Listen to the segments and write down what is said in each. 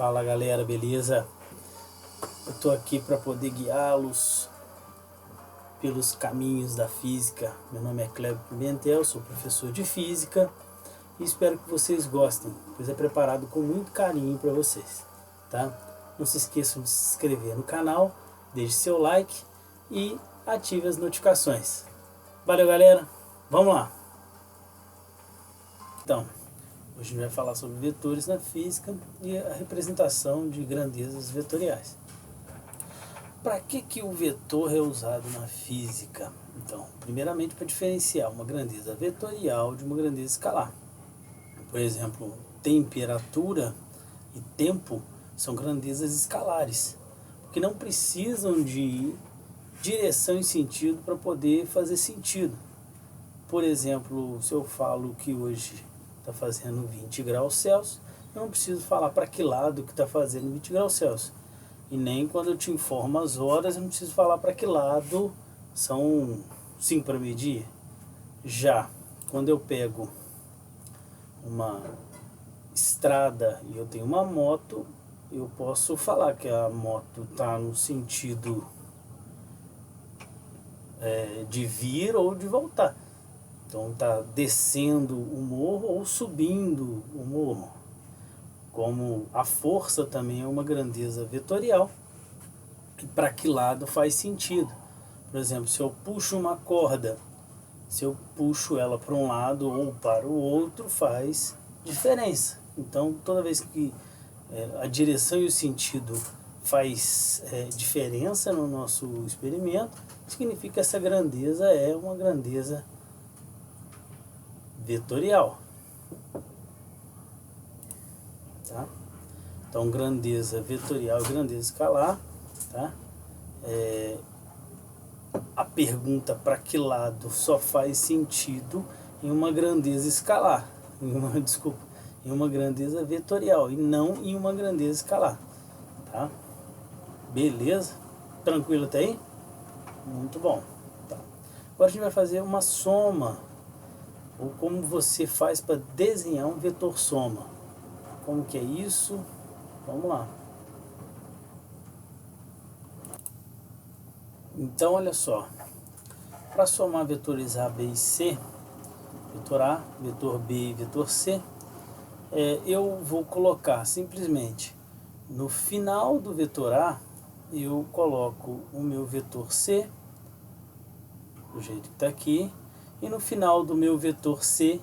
Fala galera, beleza? Eu tô aqui para poder guiá-los pelos caminhos da física. Meu nome é Cleber Pimentel, sou professor de física e espero que vocês gostem, pois é preparado com muito carinho para vocês, tá? Não se esqueçam de se inscrever no canal, deixe seu like e ative as notificações. Valeu galera, vamos lá! Então, hoje a gente vai falar sobre vetores na física e a representação de grandezas vetoriais. Para que o vetor é usado na física? Então, primeiramente para diferenciar uma grandeza vetorial de uma grandeza escalar. Por exemplo, temperatura e tempo são grandezas escalares, porque não precisam de direção e sentido para poder fazer sentido. Por exemplo, se eu falo que hoje está fazendo 20 graus Celsius, eu não preciso falar para que lado que está fazendo 20 graus Celsius. E nem quando eu te informo as horas, eu não preciso falar para que lado são 5 para meio-dia. Já quando eu pego uma estrada e eu tenho uma moto, eu posso falar que a moto está no sentido de vir ou de voltar. Então está descendo o morro ou subindo o morro. Como a força também é uma grandeza vetorial, e para que lado faz sentido. Por exemplo, se eu puxo uma corda, se eu puxo ela para um lado ou para o outro, faz diferença. Então toda vez que a direção e o sentido faz diferença no nosso experimento, significa que essa grandeza é uma grandeza vetorial. Tá? Então, grandeza vetorial e grandeza escalar. Tá? A pergunta para que lado só faz sentido em uma grandeza escalar, em uma grandeza vetorial e não em uma grandeza escalar. Tá? Beleza? Tranquilo até aí? Muito bom. Tá. Agora a gente vai fazer uma soma, ou como você faz para desenhar um vetor soma. Como que é isso? Vamos lá. Então, olha só. Para somar vetores A, B e C, vetor A, vetor B e vetor C, eu vou colocar simplesmente no final do vetor A, eu coloco o meu vetor C, do jeito que está aqui, e no final do meu vetor C,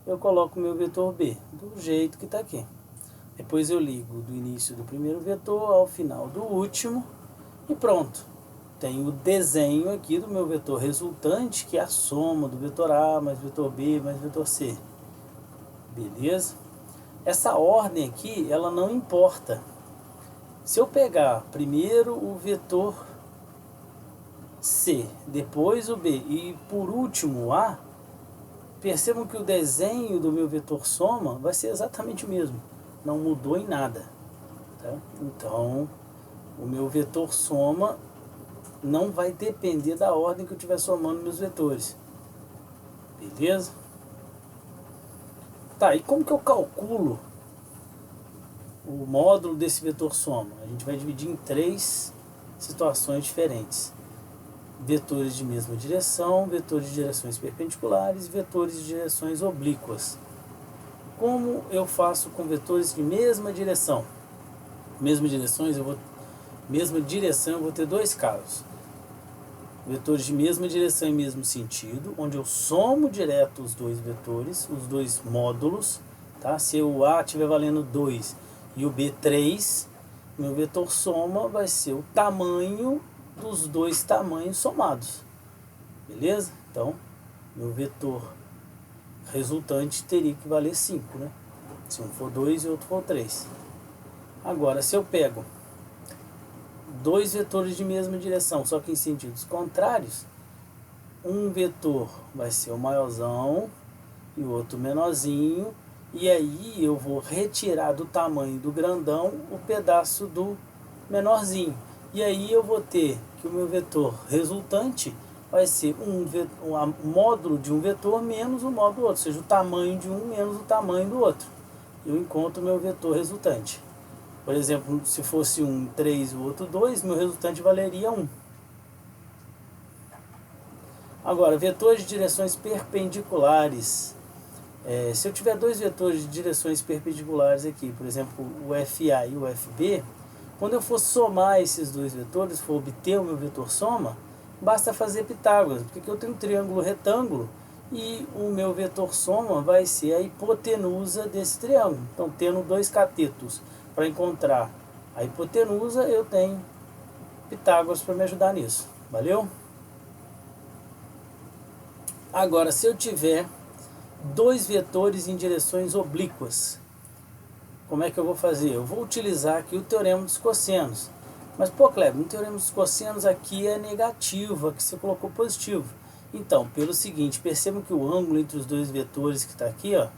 eu coloco o meu vetor B, do jeito que está aqui. Depois eu ligo do início do primeiro vetor ao final do último e pronto. Tenho o desenho aqui do meu vetor resultante, que é a soma do vetor A mais vetor B mais vetor C. Beleza? Essa ordem aqui, ela não importa. Se eu pegar primeiro o vetor C, depois o B e por último o A, percebam que o desenho do meu vetor soma vai ser exatamente o mesmo. Não mudou em nada. Tá? Então, o meu vetor soma não vai depender da ordem que eu estiver somando meus vetores. Beleza? Tá, e como que eu calculo o módulo desse vetor soma? A gente vai dividir em 3 situações diferentes. Vetores de mesma direção, vetores de direções perpendiculares e vetores de direções oblíquas. Como eu faço com vetores de mesma direção? Mesma direção eu vou ter 2 casos. Vetores de mesma direção e mesmo sentido, onde eu somo direto os 2 vetores, os 2 módulos. Tá? Se o A estiver valendo 2 e o B 3, meu vetor soma vai ser o tamanho dos 2 tamanhos somados. Beleza? Então, meu vetor resultante teria que valer 5, né? Se um for 2 e outro for 3. Agora, se eu pego 2 vetores de mesma direção, só que em sentidos contrários, um vetor vai ser o maiorzão e o outro menorzinho, e aí eu vou retirar do tamanho do grandão o pedaço do menorzinho. E aí eu vou ter que o meu vetor resultante vai ser um módulo de um vetor menos o módulo do outro, ou seja, o tamanho de um menos o tamanho do outro. Eu encontro o meu vetor resultante. Por exemplo, se fosse um 3 e o outro 2, meu resultante valeria 1. Agora, vetores de direções perpendiculares. Se eu tiver dois vetores de direções perpendiculares aqui, por exemplo, o FA e o FB, quando eu for somar esses dois vetores, for obter o meu vetor soma, basta fazer Pitágoras, porque aqui eu tenho um triângulo retângulo e o meu vetor soma vai ser a hipotenusa desse triângulo. Então, tendo dois catetos para encontrar a hipotenusa, eu tenho Pitágoras para me ajudar nisso. Valeu? Agora, se eu tiver dois vetores em direções oblíquas, como é que eu vou fazer? Eu vou utilizar aqui o teorema dos cossenos. Mas, pô, Kleber, o teorema dos cossenos aqui é negativo, aqui você colocou positivo. Então, pelo seguinte, percebam que o ângulo entre os dois vetores que está aqui, ó,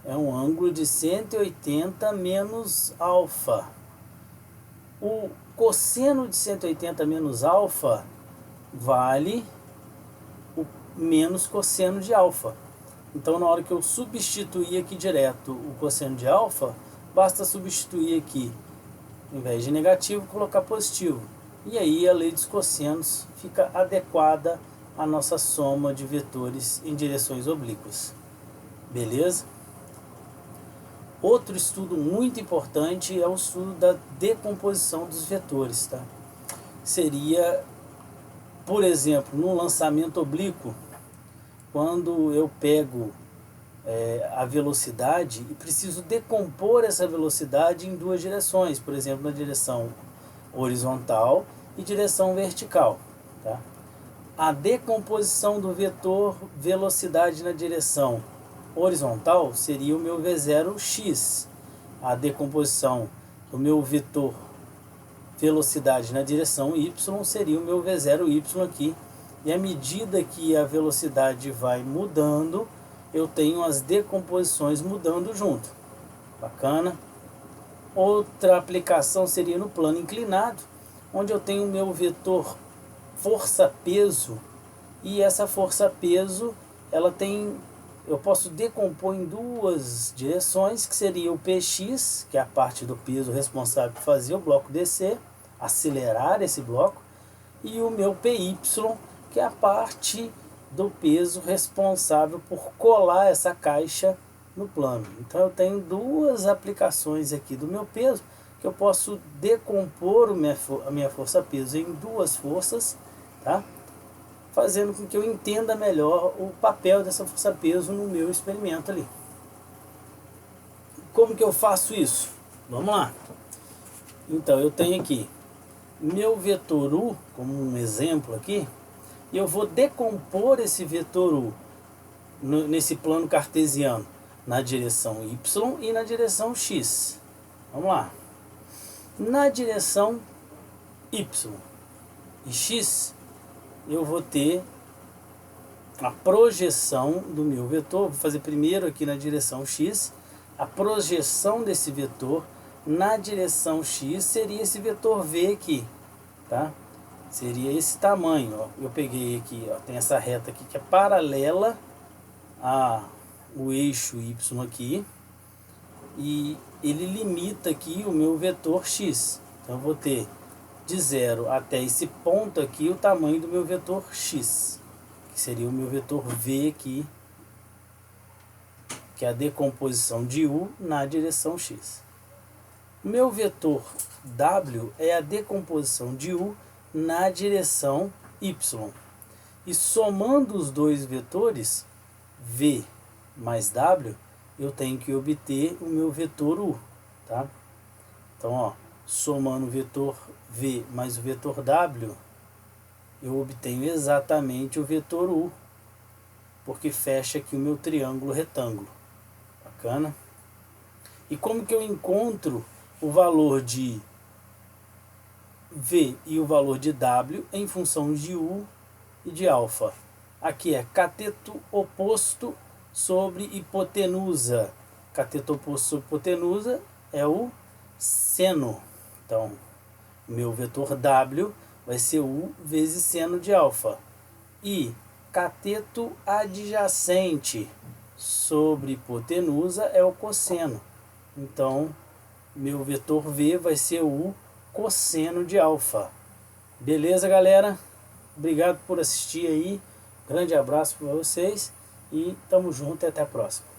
é um ângulo de 180 menos alfa. O cosseno de 180 menos alfa vale o menos cosseno de alfa. Então, na hora que eu substituir aqui direto o cosseno de alfa, basta substituir aqui, em vez de negativo, colocar positivo. E aí a lei dos cossenos fica adequada à nossa soma de vetores em direções oblíquas. Beleza? Outro estudo muito importante é o estudo da decomposição dos vetores. Tá? Seria, por exemplo, no lançamento oblíquo, quando eu pego a velocidade e preciso decompor essa velocidade em duas direções, por exemplo, na direção horizontal e direção vertical. Tá? A decomposição do vetor velocidade na direção horizontal seria o meu V0x. A decomposição do meu vetor velocidade na direção y seria o meu V0y aqui. E à medida que a velocidade vai mudando, eu tenho as decomposições mudando junto. Bacana? Outra aplicação seria no plano inclinado, onde eu tenho o meu vetor força-peso, e essa força-peso, eu posso decompor em duas direções, que seria o Px, que é a parte do peso responsável por fazer o bloco descer, acelerar esse bloco, e o meu Py, que é a parte do peso responsável por colar essa caixa no plano. Então eu tenho duas aplicações aqui do meu peso, que eu posso decompor a minha força-peso em duas forças, tá? Fazendo com que eu entenda melhor o papel dessa força-peso no meu experimento ali. Como que eu faço isso? Vamos lá. Então eu tenho aqui meu vetor U, como um exemplo aqui, e eu vou decompor esse vetor U nesse plano cartesiano na direção y e na direção x. Vamos lá. Na direção y e x, eu vou ter a projeção do meu vetor. Vou fazer primeiro aqui na direção x. A projeção desse vetor na direção x seria esse vetor v aqui, tá? Seria esse tamanho, ó. Eu peguei aqui, ó, tem essa reta aqui que é paralela ao eixo y aqui, e ele limita aqui o meu vetor x. Então eu vou ter de 0 até esse ponto aqui o tamanho do meu vetor x, que seria o meu vetor v aqui, que é a decomposição de u na direção x. O meu vetor w é a decomposição de u na direção y. E somando os dois vetores, v mais w, eu tenho que obter o meu vetor u. Tá? Então, ó, somando o vetor v mais o vetor w, eu obtenho exatamente o vetor u, porque fecha aqui o meu triângulo retângulo. Bacana? E como que eu encontro o valor de v e o valor de w em função de u e de alfa? Aqui é cateto oposto sobre hipotenusa. Cateto oposto sobre hipotenusa é o seno. Então, meu vetor w vai ser u vezes seno de alfa. E cateto adjacente sobre hipotenusa é o cosseno. Então, meu vetor V vai ser o cosseno de alfa. Beleza, galera? Obrigado por assistir aí. Grande abraço para vocês e tamo junto e até a próxima.